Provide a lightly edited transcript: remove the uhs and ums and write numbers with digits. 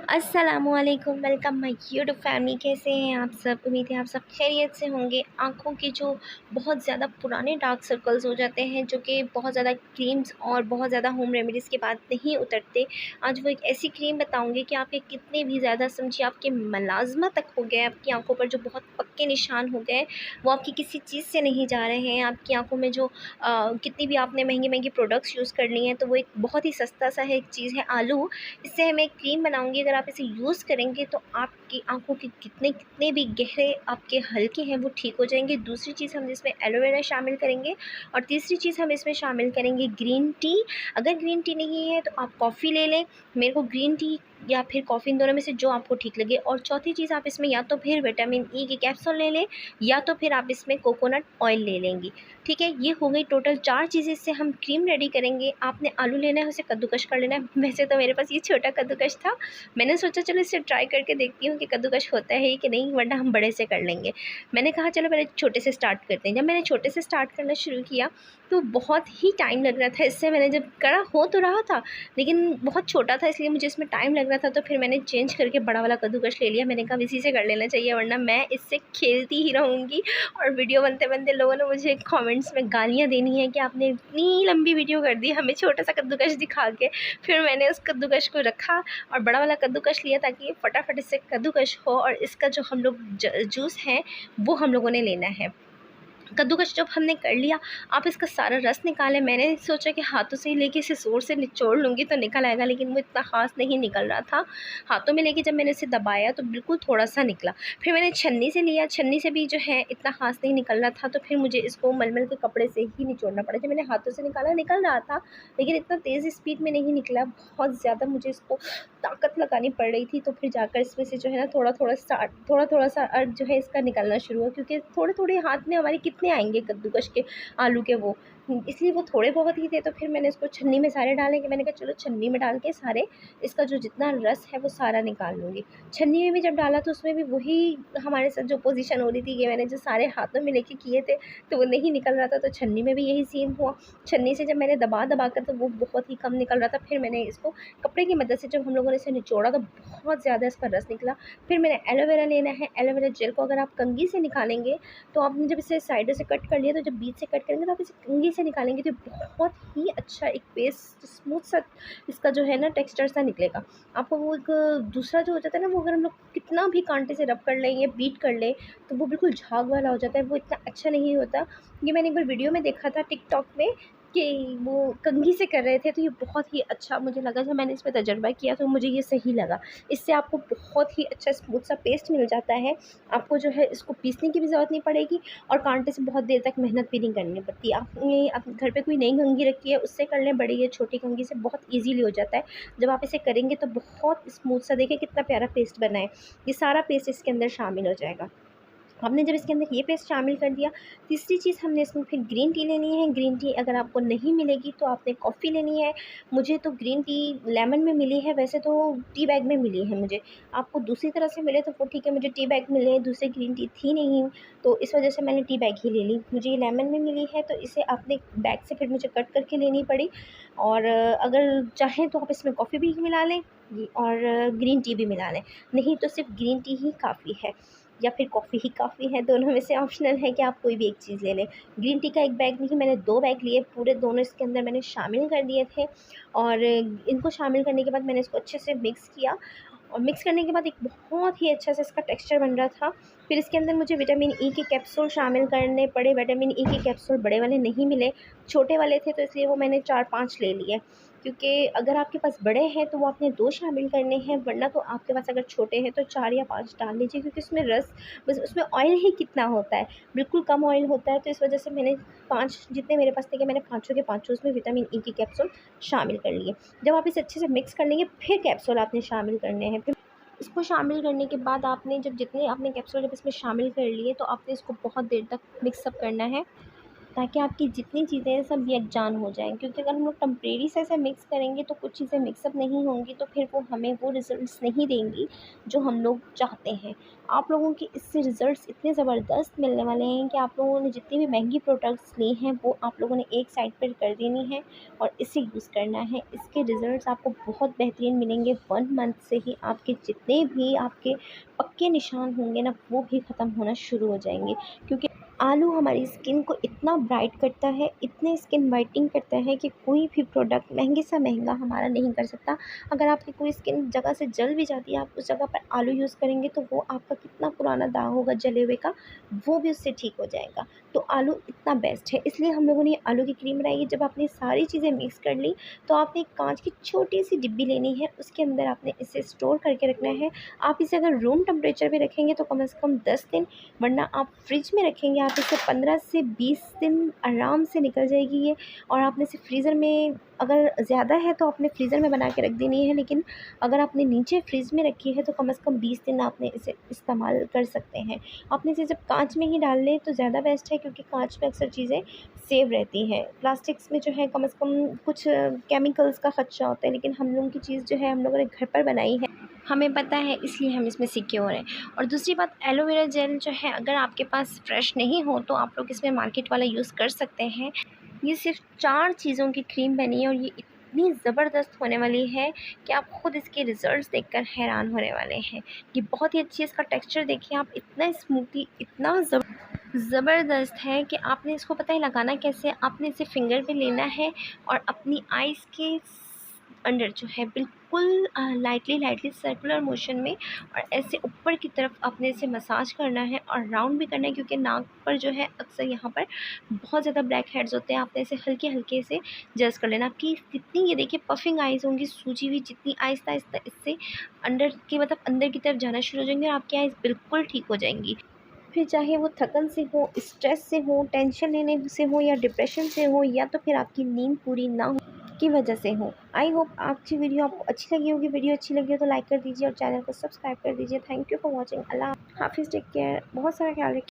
अस्सलामुअलैकुम, welcome my YouTube family. कैसे हैं आप सब? उम्मीद है आप सब खैरियत से होंगे। आँखों के जो बहुत ज़्यादा पुराने डार्क सर्कल्स हो जाते हैं, जो कि बहुत ज़्यादा क्रीम्स और बहुत ज़्यादा होम रेमेडीज़ के बाद नहीं उतरते, आज वो एक ऐसी क्रीम बताऊंगी कि आपके कितने भी ज़्यादा समझिए आपके मलाज़मा तक हो गए, आपकी आँखों पर जो बहुत पक्के निशान हो गए, वो आपकी किसी चीज़ से नहीं जा रहे हैं। आपकी आँखों में जो कितनी भी आपने महंगी प्रोडक्ट्स यूज़ कर ली हैं, तो वो एक बहुत ही सस्ता सा है एक चीज़ है आलू। इससे मैं एक क्रीम बनाऊँगी, अगर आप इसे यूज़ करेंगे तो आपकी आँखों के कितने कितने भी गहरे आपके हल्के हैं वो ठीक हो जाएंगे। दूसरी चीज़ हम इसमें एलोवेरा शामिल करेंगे और तीसरी चीज़ हम इसमें शामिल करेंगे ग्रीन टी। अगर ग्रीन टी नहीं है तो आप कॉफ़ी ले लें, मेरे को ग्रीन टी या फिर कॉफ़ी, इन दोनों में से जो आपको ठीक लगे। और चौथी चीज़, आप इसमें या तो फिर विटामिन ई की कैप्सूल ले लें या तो फिर आप इसमें कोकोनट ऑयल ले लेंगी। ठीक है, ये हो गई टोटल 4 चीज़ें, इससे हम क्रीम रेडी करेंगे। आपने आलू लेना है, उसे कद्दूकश कर लेना है। वैसे तो मेरे पास ये छोटा कद्दूकश था, मैंने सोचा चलो इसे ट्राई करके देखती हूँ कि कद्दूकश होता है कि नहीं, वरना हम बड़े से कर लेंगे। मैंने कहा चलो पहले छोटे से स्टार्ट करते हैं। जब मैंने छोटे से स्टार्ट करना शुरू किया तो बहुत ही टाइम लग रहा था इससे। मैंने जब करा हो तो रहा था, लेकिन बहुत छोटा था, इसलिए मुझे इसमें टाइम लग रहा था। तो फिर मैंने चेंज करके बड़ा वाला कद्दूकश ले लिया। मैंने कहा इसी से कर लेना चाहिए, वरना मैं इससे खेलती ही रहूँगी। और वीडियो बनते बनते लोगों ने मुझे कमेंट्स में गालियाँ देनी है कि आपने इतनी लंबी वीडियो कर दी हमें छोटा सा कद्दूकश दिखा के। फिर मैंने उस कद्दूकश को रखा और बड़ा वाला कद्दूकश लिया, ताकि ये फटाफट इससे कद्दूकश हो। और इसका जो हम लोग जूस है वो हम लोगों ने लेना है। कद्दूकश जब हमने कर लिया, आप इसका सारा रस निकालें। मैंने सोचा कि हाथों से ही लेके इसे ज़ोर से निचोड़ लूँगी तो निकल आएगा, लेकिन वो इतना ख़ास नहीं निकल रहा था। हाथों में लेके जब मैंने इसे दबाया तो बिल्कुल थोड़ा-सा निकला। फिर मैंने छन्नी से लिया, छन्नी से भी जो है इतना ख़ास नहीं निकल रहा था, तो फिर मुझे इसको मलमल के कपड़े से ही निचोड़ना पड़ा। जब मैंने हाथों से निकाला, निकल रहा था, लेकिन इतना तेज़ स्पीड में नहीं निकला। बहुत ज़्यादा मुझे इसको ताकत लगानी पड़ रही थी, तो फिर जाकर इसमें से जो है ना थोड़ा-थोड़ा सा जो है इसका निकलना शुरू हुआ, क्योंकि थोड़े-थोड़े हाथ में हमारे कितने आएँगे कद्दूकश के, आलू के वो। इसलिए वो थोड़े बहुत ही थे। तो फिर मैंने इसको छन्नी में सारे डाले, कि मैंने कहा चलो छन्नी में डाल के सारे इसका जो जितना रस है वो सारा निकाल लूँगी। छन्नी में भी जब डाला तो उसमें भी वही हमारे साथ जो पोज़ीशन हो रही थी, कि मैंने जो सारे हाथों में लेके किए थे तो वो नहीं निकल रहा था, तो छन्नी में भी यही सीन हुआ। छन्नी से जब मैंने दबा कर, तो वो बहुत ही कम निकल रहा था। फिर मैंने इसको कपड़े की मदद से जब हम लोगों ने इसे निचोड़ा तो बहुत ज़्यादा इसका रस निकला। फिर मैंने एलोवेरा लेना है, एलोवेरा जेल को अगर आप कंघी से निकालेंगे, तो आपने जब इसे साइडों से कट कर लिया, तो जब बीच से कट करेंगे तो आप इसे कंघी से निकालेंगे तो बहुत ही अच्छा एक पेस्ट स्मूथ सा इसका जो है ना टेक्सचर सा निकलेगा। आपको वो एक दूसरा जो हो जाता है ना, वो अगर हम लोग कितना भी कांटे से रब कर लें या बीट कर लें तो वो बिल्कुल झाग वाला हो जाता है, वो इतना अच्छा नहीं होता। ये मैंने एक बार वीडियो में देखा था टिकटॉक में, कि वो कंघी से कर रहे थे, तो ये बहुत ही अच्छा मुझे लगा। जब मैंने इसमें तजर्बा किया तो मुझे ये सही लगा। इससे आपको बहुत ही अच्छा स्मूथ सा पेस्ट मिल जाता है। आपको जो है इसको पीसने की भी ज़रूरत नहीं पड़ेगी और कांटे से बहुत देर तक मेहनत भी नहीं करनी पड़ती। आपने अपने घर पे कोई नई कंघी रखी है, उससे कर लें, बड़ी या छोटी कंघी से बहुत ईज़िली हो जाता है। जब आप इसे करेंगे तो बहुत स्मूथ सा, देखिए कितना प्यारा पेस्ट बना है। ये सारा पेस्ट इसके अंदर शामिल हो जाएगा। हमने जब इसके अंदर ये पेस्ट शामिल कर दिया, तीसरी चीज़ हमने इसमें फिर ग्रीन टी लेनी है। ग्रीन टी अगर आपको नहीं मिलेगी तो आपने कॉफ़ी लेनी है। मुझे तो ग्रीन टी लेमन में मिली है, वैसे तो टी बैग में मिली है मुझे। आपको दूसरी तरह से मिले तो वो ठीक है, मुझे टी बैग मिले, दूसरी ग्रीन टी थी नहीं, तो इस वजह से मैंने टी बैग ही ले ली। मुझे ये लेमन में मिली है, तो इसे अपने बैग से फिर मुझे कट करके लेनी पड़ी। और अगर चाहें तो आप इसमें कॉफ़ी भी मिला लें और ग्रीन टी भी मिला लें, नहीं तो सिर्फ ग्रीन टी ही काफ़ी है या फिर कॉफ़ी ही काफ़ी है। दोनों में से ऑप्शनल है कि आप कोई भी एक चीज़ ले लें। ग्रीन टी का एक बैग नहीं, मैंने 2 बैग लिए, पूरे दोनों इसके अंदर मैंने शामिल कर दिए थे। और इनको शामिल करने के बाद मैंने इसको अच्छे से मिक्स किया, और मिक्स करने के बाद एक बहुत ही अच्छा सा इसका टेक्सचर बन रहा था। फिर इसके अंदर मुझे विटामिन ई के कैप्सूल शामिल करने पड़े। विटामिन ई के कैप्सूल बड़े वाले नहीं मिले, छोटे वाले थे, तो इसलिए वो मैंने 4-5 ले लिए। क्योंकि अगर आपके पास बड़े हैं तो वो आपने 2 शामिल करने हैं, वरना तो आपके पास अगर छोटे हैं तो 4 या 5 डाल लीजिए, क्योंकि उसमें रस, बस उसमें ऑयल ही कितना होता है, बिल्कुल कम ऑयल होता है। तो इस वजह से मैंने 5 जितने मेरे पास थे, कि मैंने पाँचों के पाँचों उसमें विटामिन ई के कैप्सूल शामिल कर लिए। जब आप इसे अच्छे से मिक्स कर लेंगे, फिर कैप्सूल आपने शामिल करने हैं। फिर इसको शामिल करने के बाद जितने आपने कैप्सूल जब इसमें शामिल कर लिए, तो आपने इसको बहुत देर तक मिक्सअप करना है। ताकि आपकी जितनी चीज़ें हैं सब यकजान हो जाएँ। क्योंकि अगर हम लोग टेम्परेरी से ऐसे मिक्स करेंगे तो कुछ चीज़ें मिक्सअप नहीं होंगी, तो फिर वो हमें वो रिज़ल्ट्स नहीं देंगी जो हम लोग चाहते हैं। आप लोगों के इससे रिज़ल्ट्स इतने ज़बरदस्त मिलने वाले हैं कि आप लोगों ने जितनी भी महँगी प्रोडक्ट्स ली हैं वो आप लोगों ने एक साइड पर कर देनी है और इसे यूज़ करना है। इसके रिज़ल्ट्स आपको बहुत बेहतरीन मिलेंगे। 1 मंथ से ही आपके जितने भी आपके पक्के निशान होंगे ना वो भी ख़त्म होना शुरू हो जाएँगे। क्योंकि आलू हमारी स्किन को इतना ब्राइट करता है, इतने स्किन वाइटनिंग करता है कि कोई भी प्रोडक्ट महँगे से महँगा हमारा नहीं कर सकता। अगर आपकी कोई स्किन जगह से जल भी जाती है, आप उस जगह पर आलू यूज़ करेंगे तो वो आपका कितना पुराना दाग होगा जले हुए का, वो भी उससे ठीक हो जाएगा। तो आलू इतना बेस्ट है, इसलिए हम लोगों ने ये आलू की क्रीम बनाई है। जब आपने सारी चीज़ें मिक्स कर ली तो आपने एक काँच की छोटी-सी डिब्बी लेनी है, उसके अंदर आपने इसे स्टोर करके रखना है। आप इसे अगर रूम टेम्परेचर पे रखेंगे तो कम से कम 10 दिन, वरना आप फ्रिज में रखेंगे आप इसे 15 से 20 दिन आराम से निकल जाएगी ये। और आपने इसे फ्रीज़र में, अगर ज़्यादा है तो आपने फ्रीज़र में बना के रख देनी है, लेकिन अगर आपने नीचे फ्रिज में रखी है तो कम से कम 20 दिन आपने इसे इस्तेमाल कर सकते हैं। आपने इसे जब कांच में ही डाल लें तो ज़्यादा बेस्ट है, क्योंकि कांच में अक्सर चीज़ें सेव रहती हैं। प्लास्टिक्स में जो है कम से कम कुछ केमिकल्स का खदशा होता है, लेकिन हम लोगों की चीज़ जो है हम लोगों ने घर पर बनाई है, हमें पता है, इसलिए हम इसमें सिक्योर हैं। और दूसरी बात, एलोवेरा जेल जो है अगर आपके पास फ्रेश नहीं हो तो आप लोग इसमें मार्केट वाला यूज़ कर सकते हैं। ये सिर्फ़ 4 चीज़ों की क्रीम बनी है और ये इतनी ज़बरदस्त होने वाली है कि आप खुद इसके रिज़ल्ट्स देखकर हैरान होने वाले हैं। ये बहुत ही अच्छी है, इसका टेक्सचर देखिए आप, इतना स्मूथी, इतना ज़बरदस्त है कि आपने इसको पता है लगाना कैसे है। आपने इसे फिंगर पे लेना है और अपनी आइज़ के अंडर जो है बिल्कुल लाइटली लाइटली सर्कुलर मोशन में और ऐसे ऊपर की तरफ आपने इसे मसाज करना है और राउंड भी करना है, क्योंकि नाक पर जो है अक्सर यहाँ पर बहुत ज़्यादा ब्लैक हेड्स होते हैं। आपने इसे हल्के हल्के से जस्ट कर लेना। आपकी जितनी ये देखिए पफिंग आइज़ होंगी, सूजी हुई, जितनी आहिस्ता आहिस्ता इससे अंदर की, मतलब अंदर की तरफ जाना शुरू हो जाएंगे और आपकी आइज़ बिल्कुल ठीक हो जाएंगी। फिर चाहे वो थकन से हो, स्ट्रेस से हो, टेंशन लेने से हो, या डिप्रेशन से हो, या तो फिर आपकी नींद पूरी ना हो की वजह से हो। आई होप आपकी वीडियो आपको अच्छी लगी होगी। वीडियो अच्छी लगी हो तो लाइक कर दीजिए और चैनल को सब्सक्राइब कर दीजिए। Thank you for watching. अल्लाह हाफिज़, टेक केयर, बहुत सारा ख्याल रखिए।